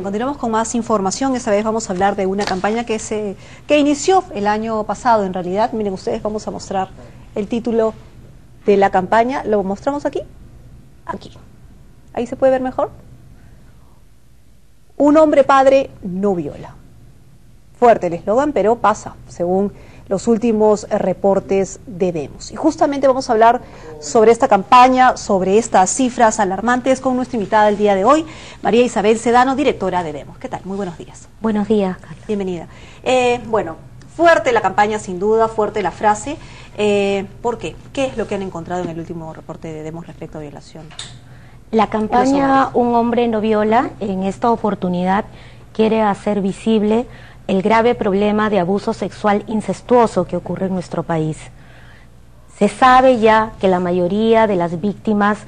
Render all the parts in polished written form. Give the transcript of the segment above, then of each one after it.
Continuamos con más información. Esta vez vamos a hablar de una campaña que inició el año pasado. En realidad, miren ustedes, vamos a mostrar el título de la campaña. ¿Lo mostramos aquí? Aquí. ¿Ahí se puede ver mejor? Un hombre padre no viola. Fuerte el eslogan, pero pasa, según los últimos reportes de Vemos. Y justamente vamos a hablar sobre esta campaña, sobre estas cifras alarmantes con nuestra invitada del día de hoy, María Isabel Sedano, directora de Vemos. ¿Qué tal? Muy buenos días. Buenos días, Carla. Bienvenida. Bueno, fuerte la campaña sin duda, fuerte la frase. ¿Por qué? ¿Qué es lo que han encontrado en el último reporte de Vemos respecto a violación? La campaña Un hombre no viola, en esta oportunidad, quiere hacer visible el grave problema de abuso sexual incestuoso que ocurre en nuestro país. Se sabe ya que la mayoría de las víctimas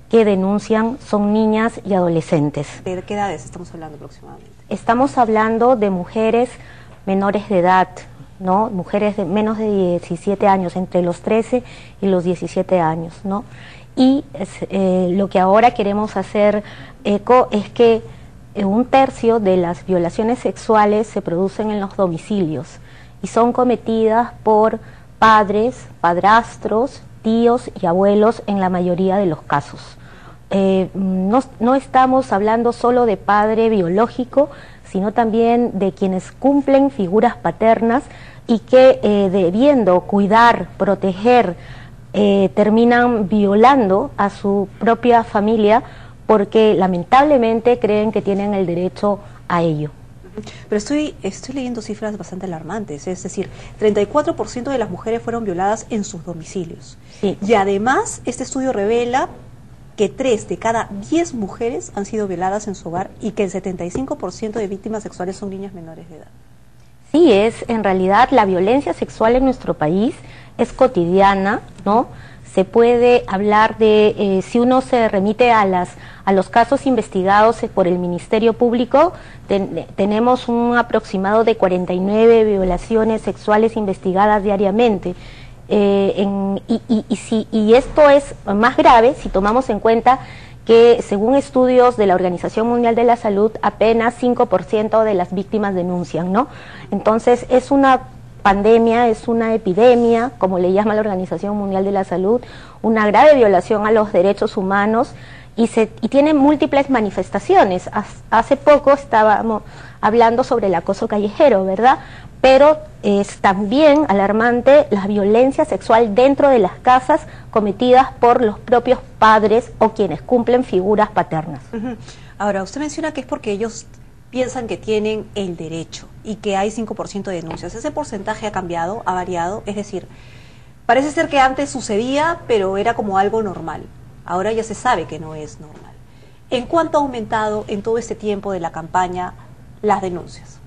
que denuncian son niñas y adolescentes. ¿De qué edades estamos hablando aproximadamente? Estamos hablando de mujeres menores de edad, ¿no? Mujeres de menos de 17 años, entre los 13 y los 17 años, ¿no? Y lo que ahora queremos hacer eco es que un tercio de las violaciones sexuales se producen en los domicilios y son cometidas por padres, padrastros, tíos y abuelos en la mayoría de los casos. No estamos hablando solo de padre biológico, sino también de quienes cumplen figuras paternas y que debiendo cuidar, proteger, terminan violando a su propia familia porque lamentablemente creen que tienen el derecho a ello. Pero estoy leyendo cifras bastante alarmantes, es decir, 34% de las mujeres fueron violadas en sus domicilios. Sí. Y además, este estudio revela que 3 de cada 10 mujeres han sido violadas en su hogar y que el 75% de víctimas sexuales son niñas menores de edad. Sí, en realidad la violencia sexual en nuestro país es cotidiana, ¿no? Se puede hablar de, si uno se remite a los casos investigados por el Ministerio Público, tenemos un aproximado de 49 violaciones sexuales investigadas diariamente. Y esto es más grave si tomamos en cuenta que, según estudios de la Organización Mundial de la Salud, apenas 5% de las víctimas denuncian, ¿no? Entonces, es una pandemia, es una epidemia, como le llama la Organización Mundial de la Salud, una grave violación a los derechos humanos y tiene múltiples manifestaciones. Hace poco estábamos hablando sobre el acoso callejero, ¿verdad? Pero es también alarmante la violencia sexual dentro de las casas cometidas por los propios padres o quienes cumplen figuras paternas. Ahora, usted menciona que es porque ellos piensan que tienen el derecho y que hay 5% de denuncias. ¿Ese porcentaje ha cambiado, ha variado? Es decir, parece ser que antes sucedía, pero era como algo normal. Ahora ya se sabe que no es normal. ¿En cuánto ha aumentado en todo este tiempo de la campaña las denuncias?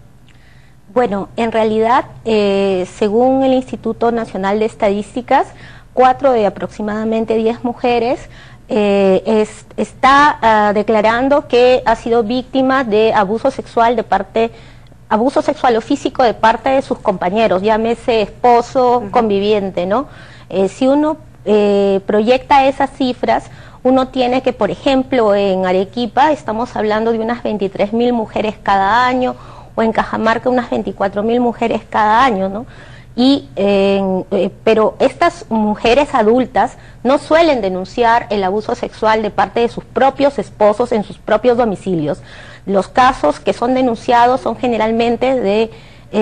Bueno, en realidad, según el Instituto Nacional de Estadísticas, 4 de aproximadamente 10 mujeres está declarando que ha sido víctima de abuso sexual o físico de parte de sus compañeros, llámese esposo, conviviente, ¿no? Si uno proyecta esas cifras, uno tiene que, por ejemplo, en Arequipa estamos hablando de unas 23.000 mujeres cada año, o en Cajamarca unas 24.000 mujeres cada año, ¿no? Pero estas mujeres adultas no suelen denunciar el abuso sexual de parte de sus propios esposos en sus propios domicilios. Los casos que son denunciados son generalmente de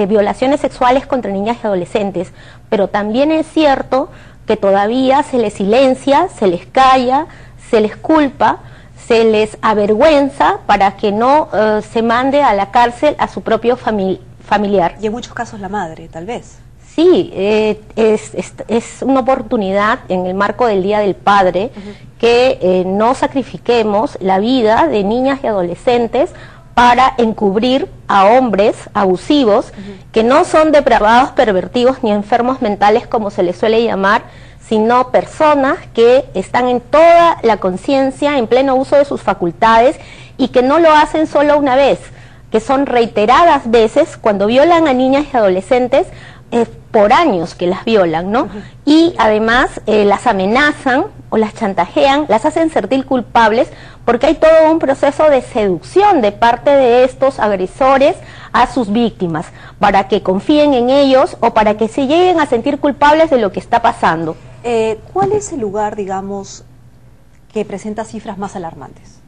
violaciones sexuales contra niñas y adolescentes, pero también es cierto que todavía se les silencia, se les calla, se les culpa, se les avergüenza para que no se mande a la cárcel a su propio familiar. Y en muchos casos la madre, tal vez. Sí, es una oportunidad en el marco del Día del Padre que no sacrifiquemos la vida de niñas y adolescentes para encubrir a hombres abusivos que no son depravados, pervertidos ni enfermos mentales como se les suele llamar, sino personas que están en toda la conciencia, en pleno uso de sus facultades y que no lo hacen solo una vez, que son reiteradas veces cuando violan a niñas y adolescentes por años que las violan, ¿no? Y además las amenazan o las chantajean, las hacen sentir culpables porque hay todo un proceso de seducción de parte de estos agresores a sus víctimas, para que confíen en ellos o para que se lleguen a sentir culpables de lo que está pasando. ¿Cuál es el lugar, digamos, que presenta cifras más alarmantes?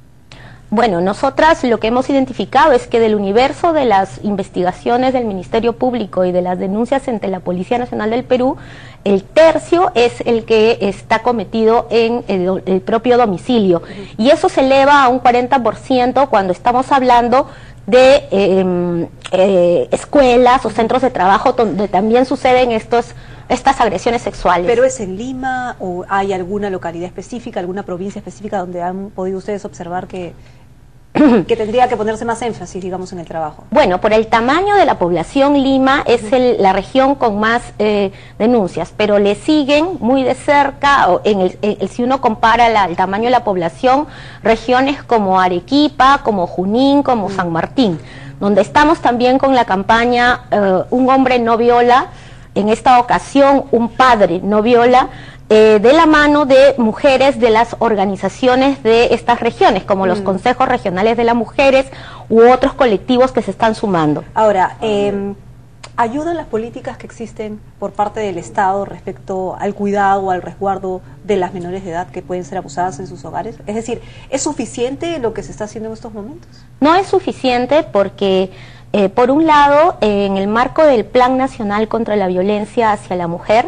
Bueno, nosotras lo que hemos identificado es que del universo de las investigaciones del Ministerio Público y de las denuncias ante la Policía Nacional del Perú, el tercio es el que está cometido en el propio domicilio. Y eso se eleva a un 40% cuando estamos hablando de escuelas o centros de trabajo donde también suceden estas agresiones sexuales. ¿Pero es en Lima o hay alguna localidad específica, alguna provincia específica donde han podido ustedes observar que tendría que ponerse más énfasis, digamos, en el trabajo? Bueno, por el tamaño de la población, Lima es la región con más denuncias, pero le siguen muy de cerca, si uno compara el tamaño de la población, regiones como Arequipa, como Junín, como San Martín, donde estamos también con la campaña Un hombre no viola, en esta ocasión un padre no viola, de la mano de mujeres de las organizaciones de estas regiones, como los consejos regionales de las mujeres u otros colectivos que se están sumando. Ahora, ¿ayudan las políticas que existen por parte del Estado respecto al cuidado o al resguardo de las menores de edad que pueden ser abusadas en sus hogares? Es decir, ¿es suficiente lo que se está haciendo en estos momentos? No es suficiente porque, por un lado, en el marco del Plan Nacional contra la Violencia hacia la Mujer,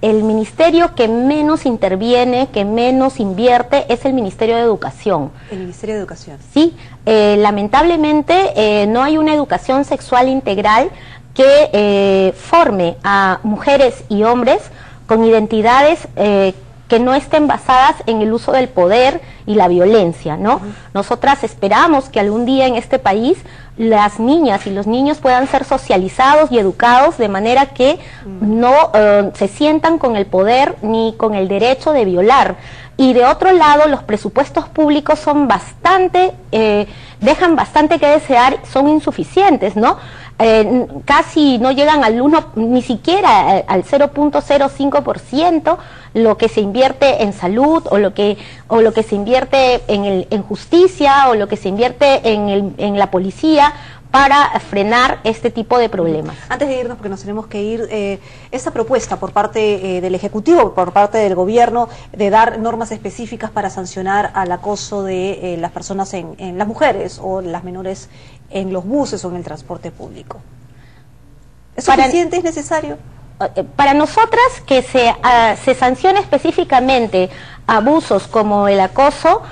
el ministerio que menos interviene, que menos invierte, es el Ministerio de Educación. El Ministerio de Educación. Sí, lamentablemente no hay una educación sexual integral que forme a mujeres y hombres con identidades que no estén basadas en el uso del poder y la violencia, ¿no? Nosotras esperamos que algún día en este país las niñas y los niños puedan ser socializados y educados de manera que no se sientan con el poder ni con el derecho de violar. Y de otro lado, los presupuestos públicos son dejan bastante que desear, son insuficientes, ¿no? Casi no llegan al 1, ni siquiera al 0.05% lo que se invierte en salud o lo que se invierte en justicia o lo que se invierte en la policía para frenar este tipo de problemas. Antes de irnos, porque nos tenemos que ir, esta propuesta por parte del Ejecutivo, por parte del Gobierno, de dar normas específicas para sancionar al acoso de las personas en las mujeres o las menores en los buses o en el transporte público. ¿Es suficiente? ¿Es necesario? Para nosotras que se sancione específicamente abusos como el acoso,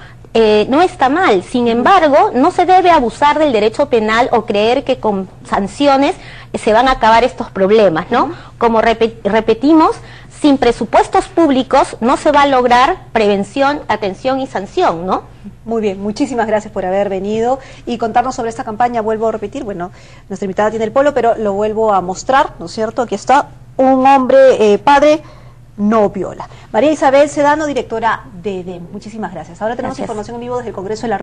no está mal. Sin embargo, no se debe abusar del derecho penal o creer que con sanciones se van a acabar estos problemas, ¿no? Como repetimos, sin presupuestos públicos no se va a lograr prevención, atención y sanción, ¿no? Muy bien, muchísimas gracias por haber venido y contarnos sobre esta campaña. Vuelvo a repetir, bueno, nuestra invitada tiene el polo, pero lo vuelvo a mostrar, ¿no es cierto? Aquí está, un hombre padre no viola. María Isabel Sedano, directora de EDEM. Muchísimas gracias. Ahora tenemos información en vivo desde el Congreso de la